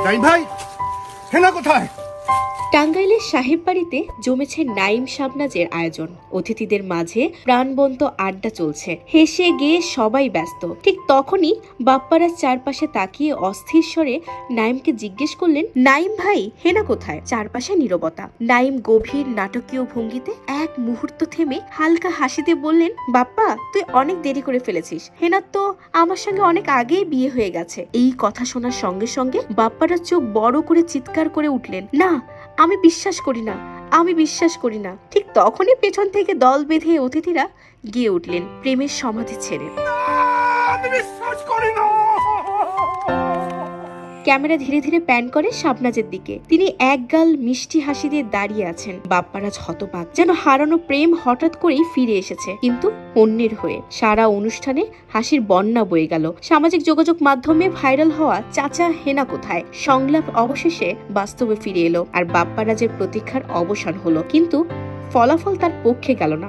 নাইম ভাই, হেনা কোথায়? টাঙ্গাইলের সাহেব বাড়িতে জমেছে নাইম শাবনাজের আয়োজন। অতিথিদের মাঝে প্রাণবন্ত আড্ডা চলছে, হেসে গিয়ে সবাই ব্যস্ত। ঠিক তখনই বাপ্পারা চারপাশে তাকিয়ে অস্থির স্বরে নাইমকে জিজ্ঞেস করলেন, নাইম ভাই, হেনা কোথায়? চারপাশে নীরবতা। নাইম গভীর নাটকীয় ভঙ্গিতে এক মুহূর্ত থেমে হালকা হাসিতে বললেন, বাপ্পা, তুই অনেক দেরি করে ফেলেছিস। হেনার তো আমার সঙ্গে অনেক আগেই বিয়ে হয়ে গেছে। এই কথা শোনার সঙ্গে সঙ্গে বাপ্পারা চোখ বড় করে চিৎকার করে উঠলেন, না, আমি বিশ্বাস করি না, আমি বিশ্বাস করি না। ঠিক তখনই পেছন থেকে দল বেঁধে অতিথিরা গিয়ে উঠলেন প্রেমের সমাধি ছেড়ে। আমি বিশ্বাস করি না। ক্যামেরা ধীরে ধীরে প্যান করে শাবনাজের দিকে। তিনি একগাল মিষ্টি হাসি দিয়ে দাঁড়িয়ে আছেন। বাপ্পারাজ হতবাক, যেন হারানো প্রেম হঠাৎ করেই ফিরে এসেছে, কিন্তু অন্যের হয়ে। সারা অনুষ্ঠানে হাসির বন্যা বয়ে গেল। সামাজিক যোগাযোগ মাধ্যমে ভাইরাল হওয়া চাচা হেনা কোথায় সংলাপ অবশেষে বাস্তবে ফিরে এলো, আর বাপ্পারাজের প্রতীক্ষার অবসান হলো। কিন্তু ফলাফল তার পক্ষে গেল না।